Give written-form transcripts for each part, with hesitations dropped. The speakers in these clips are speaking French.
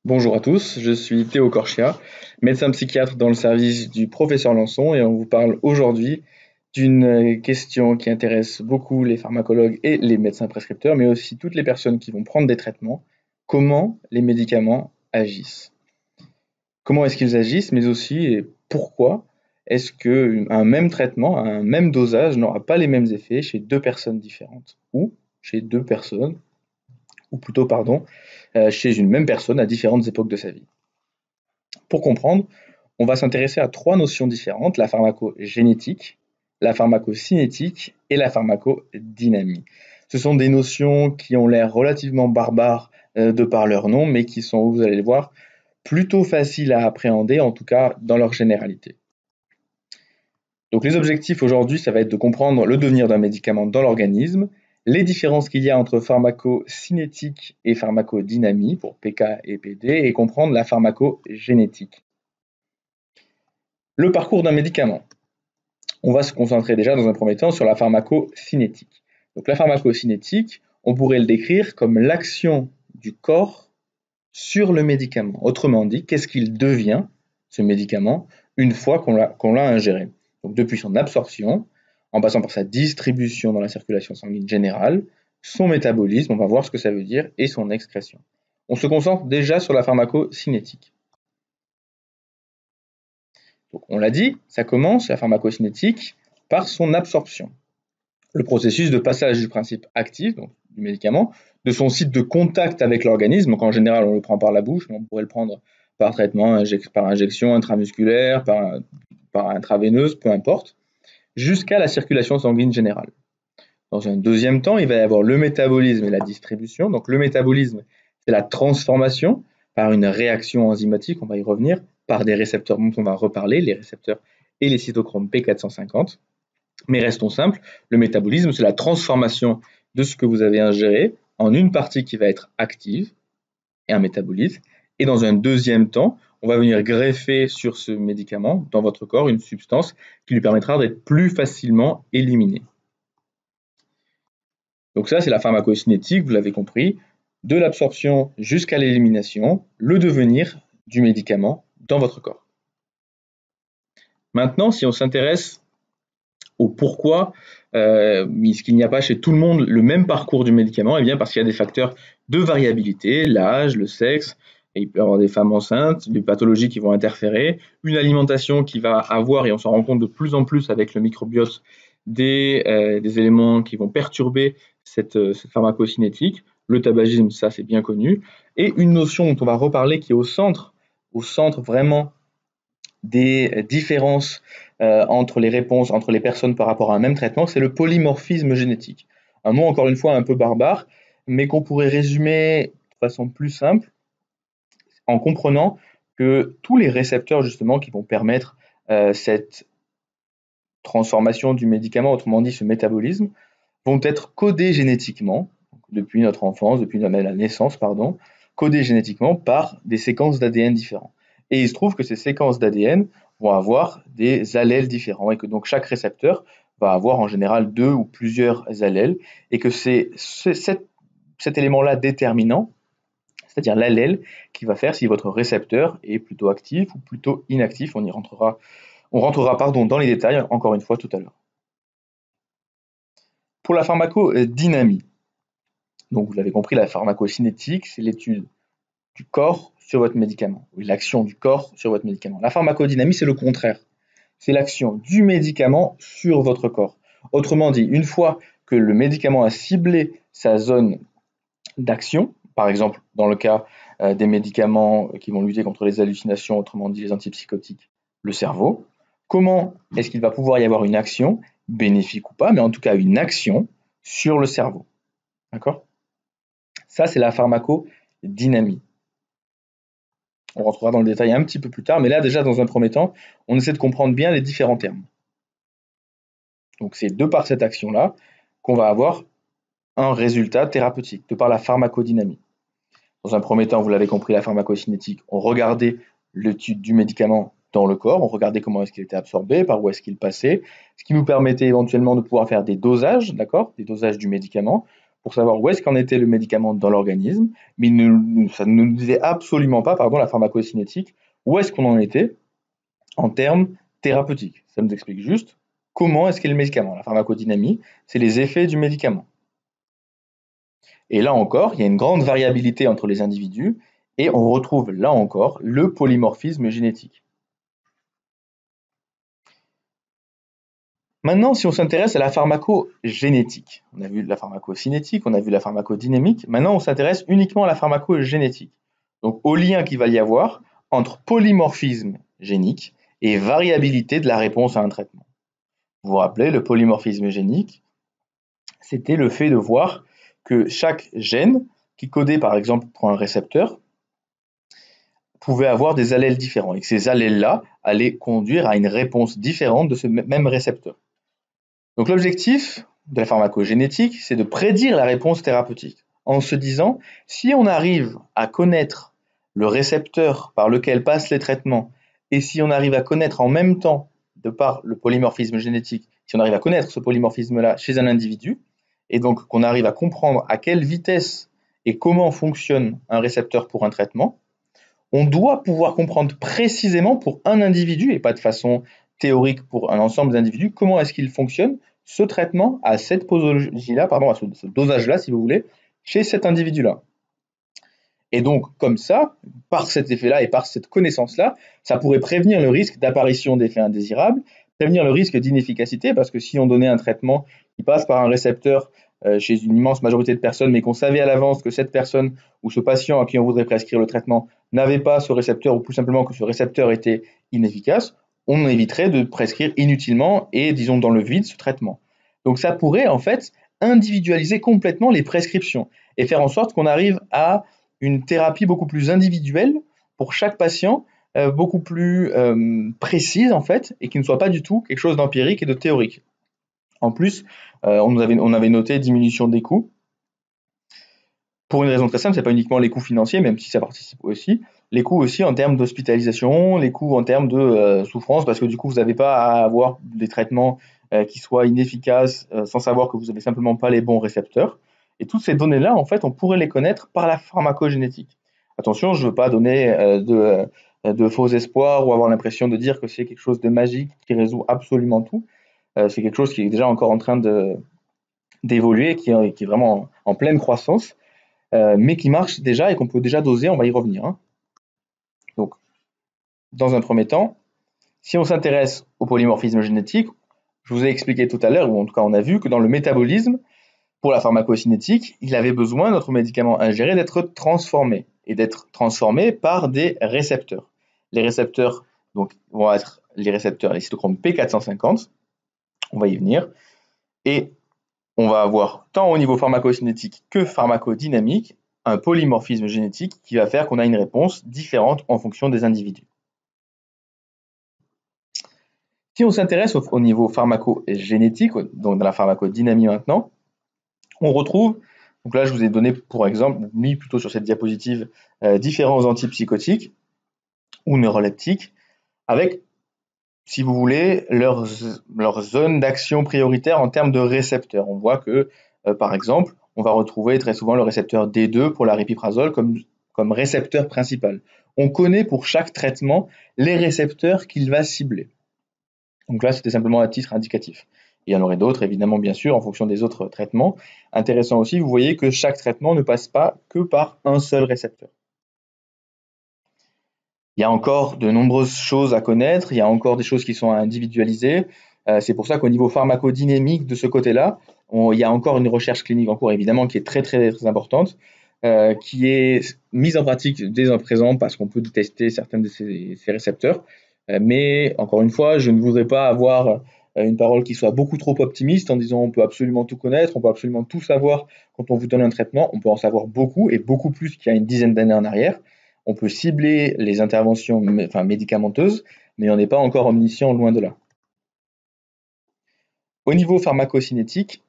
Bonjour à tous, je suis Théo Corchia, médecin psychiatre dans le service du professeur Lançon et on vous parle aujourd'hui d'une question qui intéresse beaucoup les pharmacologues et les médecins prescripteurs, mais aussi toutes les personnes qui vont prendre des traitements. Comment les médicaments agissent? Comment est-ce qu'ils agissent, mais aussi et pourquoi est-ce qu'un même traitement, un même dosage n'aura pas les mêmes effets chez deux personnes différentes ou chez deux personnes, ou plutôt, pardon, chez une même personne à différentes époques de sa vie? Pour comprendre, on va s'intéresser à trois notions différentes, la pharmacogénétique, la pharmacocinétique et la pharmacodynamie. Ce sont des notions qui ont l'air relativement barbares de par leur nom, mais qui sont, vous allez le voir, plutôt faciles à appréhender, en tout cas dans leur généralité. Donc les objectifs aujourd'hui, ça va être de comprendre le devenir d'un médicament dans l'organisme, les différences qu'il y a entre pharmacocinétique et pharmacodynamie, pour PK et PD, et comprendre la pharmacogénétique. Le parcours d'un médicament. On va se concentrer déjà dans un premier temps sur la pharmacocinétique. Donc la pharmacocinétique, on pourrait le décrire comme l'action du corps sur le médicament. Autrement dit, qu'est-ce qu'il devient, ce médicament, une fois qu'on l'a ingéré. Donc depuis son absorption, en passant par sa distribution dans la circulation sanguine générale, son métabolisme, on va voir ce que ça veut dire, et son excrétion. On se concentre déjà sur la pharmacocinétique. Donc, on l'a dit, ça commence, la pharmacocinétique, par son absorption. Le processus de passage du principe actif, donc du médicament, de son site de contact avec l'organisme, donc en général on le prend par la bouche, mais on pourrait le prendre par traitement, par injection intramusculaire, par intraveineuse, peu importe, jusqu'à la circulation sanguine générale. Dans un deuxième temps, il va y avoir le métabolisme et la distribution. Donc le métabolisme, c'est la transformation par une réaction enzymatique, on va y revenir, par des récepteurs dont on va reparler, les récepteurs et les cytochromes P450. Mais restons simples, le métabolisme, c'est la transformation de ce que vous avez ingéré en une partie qui va être active et un métabolite. Et dans un deuxième temps, on va venir greffer sur ce médicament dans votre corps une substance qui lui permettra d'être plus facilement éliminé. Donc ça, c'est la pharmacocinétique, vous l'avez compris, de l'absorption jusqu'à l'élimination, le devenir du médicament dans votre corps. Maintenant, si on s'intéresse au pourquoi est-ce qu'il n'y a pas chez tout le monde le même parcours du médicament, eh bien parce qu'il y a des facteurs de variabilité, l'âge, le sexe, et il peut y avoir des femmes enceintes, des pathologies qui vont interférer, une alimentation qui va avoir, et on s'en rend compte de plus en plus avec le microbiote, des éléments qui vont perturber cette pharmacocinétique. Le tabagisme, ça c'est bien connu, et une notion dont on va reparler qui est au centre vraiment des différences entre les réponses entre les personnes par rapport à un même traitement, c'est le polymorphisme génétique. Un mot encore une fois un peu barbare, mais qu'on pourrait résumer de façon plus simple en comprenant que tous les récepteurs justement qui vont permettre cette transformation du médicament, autrement dit ce métabolisme, vont être codés génétiquement, depuis notre enfance, depuis la naissance, pardon, codés génétiquement par des séquences d'ADN différents. Et il se trouve que ces séquences d'ADN vont avoir des allèles différents et que donc chaque récepteur va avoir en général deux ou plusieurs allèles et que c'est cet élément-là déterminant, c'est-à-dire l'allèle, qui va faire si votre récepteur est plutôt actif ou plutôt inactif. On rentrera dans les détails encore une fois tout à l'heure. Pour la pharmacodynamie, donc vous l'avez compris, la pharmacocinétique, c'est l'étude du corps sur votre médicament, ou l'action du corps sur votre médicament. La pharmacodynamie, c'est le contraire. C'est l'action du médicament sur votre corps. Autrement dit, une fois que le médicament a ciblé sa zone d'action, par exemple dans le cas des médicaments qui vont lutter contre les hallucinations, autrement dit les antipsychotiques, le cerveau, comment est-ce qu'il va pouvoir y avoir une action, bénéfique ou pas, mais en tout cas une action sur le cerveau. D'accord? Ça, c'est la pharmacodynamie. On rentrera dans le détail un petit peu plus tard, mais là déjà dans un premier temps, on essaie de comprendre bien les différents termes. Donc c'est de par cette action-là qu'on va avoir un résultat thérapeutique, de par la pharmacodynamie. Dans un premier temps, vous l'avez compris, la pharmacocinétique, on regardait l'étude du médicament dans le corps, on regardait comment est-ce qu'il était absorbé, par où est-ce qu'il passait, ce qui nous permettait éventuellement de pouvoir faire des dosages, d'accord, des dosages du médicament, pour savoir où est-ce qu'en était le médicament dans l'organisme, mais ça ne nous disait absolument pas, la pharmacocinétique, où est-ce qu'on en était en termes thérapeutiques. Ça nous explique juste comment est-ce qu'est le médicament. La pharmacodynamie, c'est les effets du médicament. Et là encore, il y a une grande variabilité entre les individus, et on retrouve là encore le polymorphisme génétique. Maintenant, si on s'intéresse à la pharmacogénétique, on a vu la pharmacocinétique, on a vu la pharmacodynamique, maintenant on s'intéresse uniquement à la pharmacogénétique. Donc au lien qu'il va y avoir entre polymorphisme génique et variabilité de la réponse à un traitement. Vous vous rappelez, le polymorphisme génique, c'était le fait de voir que chaque gène qui codait par exemple pour un récepteur pouvait avoir des allèles différents et que ces allèles-là allaient conduire à une réponse différente de ce même récepteur. Donc l'objectif de la pharmacogénétique, c'est de prédire la réponse thérapeutique en se disant, si on arrive à connaître le récepteur par lequel passent les traitements et si on arrive à connaître en même temps, de par le polymorphisme génétique, si on arrive à connaître ce polymorphisme-là chez un individu, et donc qu'on arrive à comprendre à quelle vitesse et comment fonctionne un récepteur pour un traitement, on doit pouvoir comprendre précisément pour un individu, et pas de façon théorique pour un ensemble d'individus, comment est-ce qu'il fonctionne, ce traitement à cette posologie-là, à ce dosage-là, si vous voulez, chez cet individu-là. Et donc, comme ça, par cet effet-là et par cette connaissance-là, ça pourrait prévenir le risque d'apparition d'effets indésirables, prévenir le risque d'inefficacité, parce que si on donnait un traitement qui passe par un récepteur chez une immense majorité de personnes, mais qu'on savait à l'avance que cette personne ou ce patient à qui on voudrait prescrire le traitement n'avait pas ce récepteur, ou plus simplement que ce récepteur était inefficace, on éviterait de prescrire inutilement et, disons, dans le vide ce traitement. Donc ça pourrait en fait individualiser complètement les prescriptions et faire en sorte qu'on arrive à une thérapie beaucoup plus individuelle pour chaque patient, beaucoup plus précise en fait, et qui ne soit pas du tout quelque chose d'empirique et de théorique. En plus, on avait noté diminution des coûts. Pour une raison très simple, ce n'est pas uniquement les coûts financiers, même si ça participe aussi, les coûts aussi en termes d'hospitalisation, les coûts en termes de souffrance, parce que du coup, vous n'avez pas à avoir des traitements qui soient inefficaces sans savoir que vous n'avez simplement pas les bons récepteurs. Et toutes ces données-là, en fait, on pourrait les connaître par la pharmacogénétique. Attention, je ne veux pas donner de faux espoirs ou avoir l'impression de dire que c'est quelque chose de magique qui résout absolument tout. C'est quelque chose qui est déjà encore en train d'évoluer, qui est vraiment en pleine croissance, mais qui marche déjà et qu'on peut déjà doser, on va y revenir. Hein. Donc, dans un premier temps, si on s'intéresse au polymorphisme génétique, je vous ai expliqué tout à l'heure, ou en tout cas on a vu que dans le métabolisme, pour la pharmacocinétique, il avait besoin, notre médicament ingéré, d'être transformé, et d'être transformé par des récepteurs. Les récepteurs donc, vont être les récepteurs, les cytochromes P450, on va y venir, et on va avoir, tant au niveau pharmacocinétique que pharmacodynamique, un polymorphisme génétique qui va faire qu'on a une réponse différente en fonction des individus. Si on s'intéresse au niveau pharmacogénétique, donc dans la pharmacodynamie maintenant, on retrouve, donc là je vous ai donné pour exemple, mis plutôt sur cette diapositive, différents antipsychotiques ou neuroleptiques, avec, si vous voulez, leur zone d'action prioritaire en termes de récepteurs. On voit que, par exemple, on va retrouver très souvent le récepteur D2 pour l'aripiprazole comme récepteur principal. On connaît pour chaque traitement les récepteurs qu'il va cibler. Donc là, c'était simplement à titre indicatif. Il y en aurait d'autres, évidemment, bien sûr, en fonction des autres traitements. Intéressant aussi, vous voyez que chaque traitement ne passe pas que par un seul récepteur. Il y a encore de nombreuses choses à connaître, il y a encore des choses qui sont à individualiser. C'est pour ça qu'au niveau pharmacodynamique de ce côté-là, il y a encore une recherche clinique en cours, évidemment, qui est très, très, très importante, qui est mise en pratique dès à présent parce qu'on peut tester certains de ces récepteurs. Mais encore une fois, je ne voudrais pas avoir une parole qui soit beaucoup trop optimiste en disant on peut absolument tout connaître, on peut absolument tout savoir quand on vous donne un traitement. On peut en savoir beaucoup et beaucoup plus qu'il y a une dizaine d'années en arrière. On peut cibler les interventions médicamenteuses, mais on n'est pas encore omniscient, loin de là. Au niveau pharmacocinétique,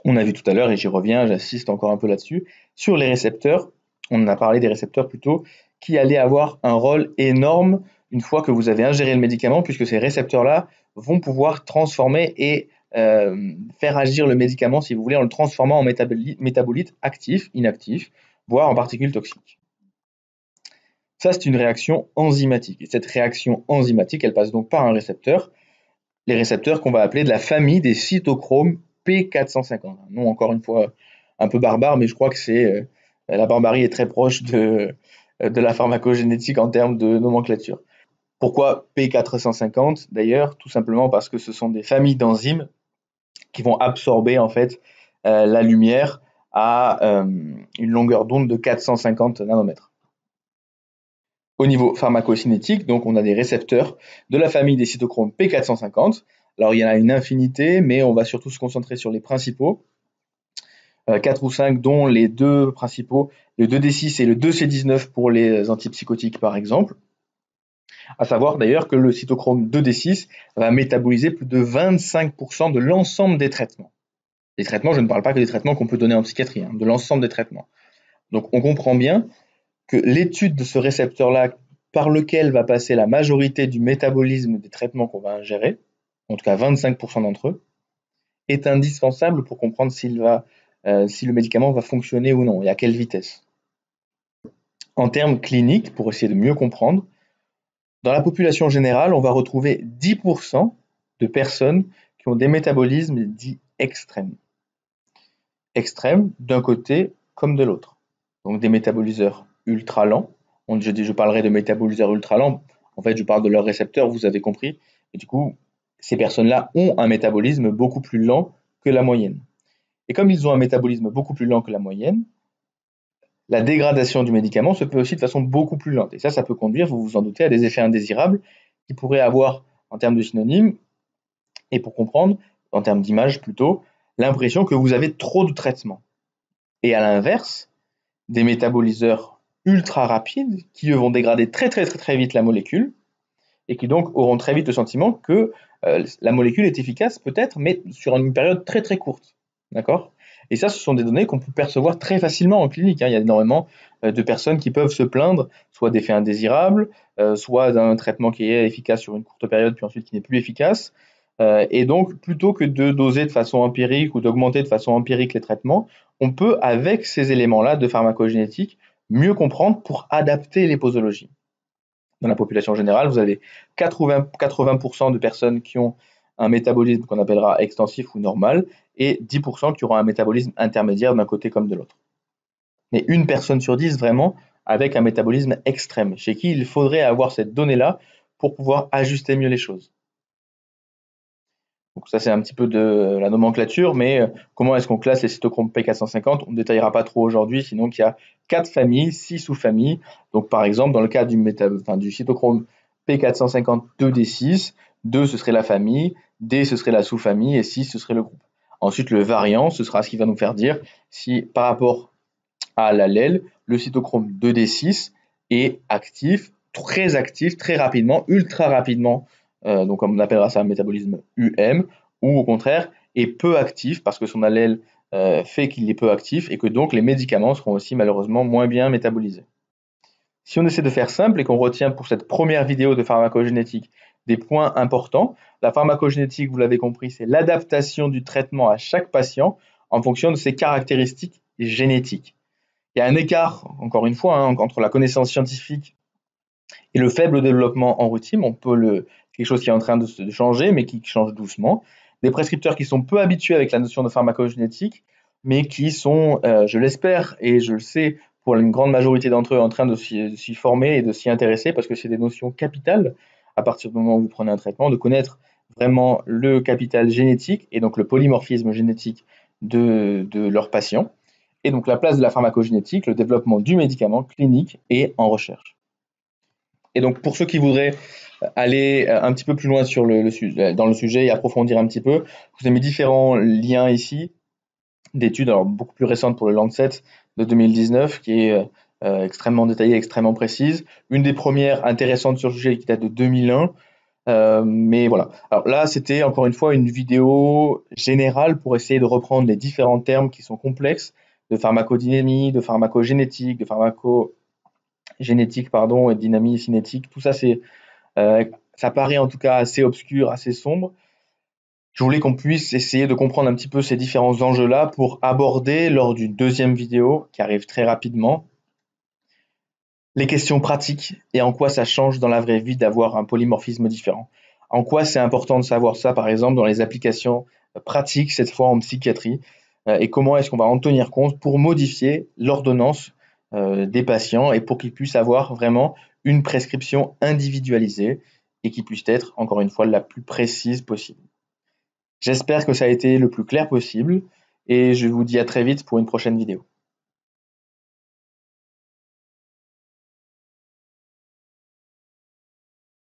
on a vu tout à l'heure, et j'y reviens, j'insiste encore un peu là-dessus, sur les récepteurs, on a parlé des récepteurs plutôt, qui allaient avoir un rôle énorme une fois que vous avez ingéré le médicament, puisque ces récepteurs-là vont pouvoir transformer et faire agir le médicament, si vous voulez, en le transformant en métabolite actif, inactif, voire en particules toxiques. Ça, c'est une réaction enzymatique. Et cette réaction enzymatique, elle passe donc par un récepteur, les récepteurs qu'on va appeler de la famille des cytochromes P450. Un nom encore une fois un peu barbare, mais je crois que la barbarie est très proche de la pharmacogénétique en termes de nomenclature. Pourquoi P450 d'ailleurs? Tout simplement parce que ce sont des familles d'enzymes qui vont absorber en fait la lumière à une longueur d'onde de 450 nanomètres. Au niveau pharmacocinétique, donc on a des récepteurs de la famille des cytochromes P450. Alors il y en a une infinité, mais on va surtout se concentrer sur les principaux. 4 ou 5, dont les deux principaux, le 2D6 et le 2C19 pour les antipsychotiques par exemple. À savoir d'ailleurs que le cytochrome 2D6 va métaboliser plus de 25% de l'ensemble des traitements. Les traitements, je ne parle pas que des traitements qu'on peut donner en psychiatrie, de l'ensemble des traitements. Donc on comprend bien que l'étude de ce récepteur-là, par lequel va passer la majorité du métabolisme des traitements qu'on va ingérer, en tout cas 25% d'entre eux, est indispensable pour comprendre si le médicament va fonctionner ou non et à quelle vitesse. En termes cliniques, pour essayer de mieux comprendre, dans la population générale, on va retrouver 10% de personnes qui ont des métabolismes dits extrêmes. Extrêmes d'un côté comme de l'autre. Donc des métaboliseurs ultra lents. Je parlerai de métaboliseurs ultra lents. En fait, je parle de leurs récepteurs, vous avez compris. Et du coup, ces personnes-là ont un métabolisme beaucoup plus lent que la moyenne. Et comme ils ont un métabolisme beaucoup plus lent que la moyenne, la dégradation du médicament se fait aussi de façon beaucoup plus lente. Et ça peut conduire, vous vous en doutez, à des effets indésirables qui pourraient avoir, en termes de synonymes, et pour comprendre, en termes d'image plutôt, l'impression que vous avez trop de traitements. Et à l'inverse, des métaboliseurs ultra rapides qui eux vont dégrader très vite la molécule et qui donc auront très vite le sentiment que la molécule est efficace peut-être, mais sur une période très courte. D'accord? Et ça, ce sont des données qu'on peut percevoir très facilement en clinique. Il y a énormément de personnes qui peuvent se plaindre, soit d'effets indésirables, soit d'un traitement qui est efficace sur une courte période, puis ensuite qui n'est plus efficace. Et donc, plutôt que de doser de façon empirique ou d'augmenter de façon empirique les traitements, on peut, avec ces éléments-là de pharmacogénétique, mieux comprendre pour adapter les posologies. Dans la population générale, vous avez 80% de personnes qui ont un métabolisme qu'on appellera extensif ou normal, et 10% qui auront un métabolisme intermédiaire d'un côté comme de l'autre. Mais une personne sur 10 vraiment avec un métabolisme extrême, chez qui il faudrait avoir cette donnée-là pour pouvoir ajuster mieux les choses. Donc ça, c'est un petit peu de la nomenclature, mais comment est-ce qu'on classe les cytochromes P450? On ne détaillera pas trop aujourd'hui, sinon il y a 4 familles, 6 sous-familles. Donc par exemple, dans le cas du cytochrome P450 2D6, 2 ce serait la famille, D ce serait la sous-famille et 6 ce serait le groupe. Ensuite, le variant, ce sera ce qui va nous faire dire si par rapport à l'allèle, le cytochrome 2D6 est actif, très rapidement, ultra rapidement, donc on appellera ça un métabolisme UM, ou au contraire est peu actif parce que son allèle fait qu'il est peu actif et que donc les médicaments seront aussi malheureusement moins bien métabolisés. Si on essaie de faire simple et qu'on retient pour cette première vidéo de pharmacogénétique des points importants, la pharmacogénétique, vous l'avez compris, c'est l'adaptation du traitement à chaque patient en fonction de ses caractéristiques génétiques. Il y a un écart, encore une fois, entre la connaissance scientifique et le faible développement en routine. Quelque chose qui est en train de changer, mais qui change doucement. Des prescripteurs qui sont peu habitués avec la notion de pharmacogénétique, mais qui sont, je l'espère et je le sais, pour une grande majorité d'entre eux, en train de s'y former et de s'y intéresser, parce que c'est des notions capitales, à partir du moment où vous prenez un traitement, de connaître vraiment le capital génétique, et donc le polymorphisme génétique de leurs patients. Et donc la place de la pharmacogénétique, le développement du médicament clinique et en recherche. Et donc pour ceux qui voudraient aller un petit peu plus loin dans le sujet et approfondir un petit peu, je vous ai mis différents liens ici d'études, alors beaucoup plus récentes pour le Lancet de 2019, qui est extrêmement détaillée, extrêmement précise. Une des premières intéressantes sur le sujet qui date de 2001. Mais voilà. Alors là, c'était encore une fois une vidéo générale pour essayer de reprendre les différents termes qui sont complexes de pharmacodynamie, de pharmacogénétique, et dynamie cinétique. Tout ça, ça paraît en tout cas assez obscur, assez sombre. Je voulais qu'on puisse essayer de comprendre un petit peu ces différents enjeux-là pour aborder lors d'une deuxième vidéo qui arrive très rapidement les questions pratiques et en quoi ça change dans la vraie vie d'avoir un polymorphisme différent. En quoi c'est important de savoir ça, par exemple, dans les applications pratiques, cette fois en psychiatrie, et comment est-ce qu'on va en tenir compte pour modifier l'ordonnance des patients et pour qu'ils puissent avoir vraiment une prescription individualisée et qui puisse être, encore une fois, la plus précise possible. J'espère que ça a été le plus clair possible et je vous dis à très vite pour une prochaine vidéo.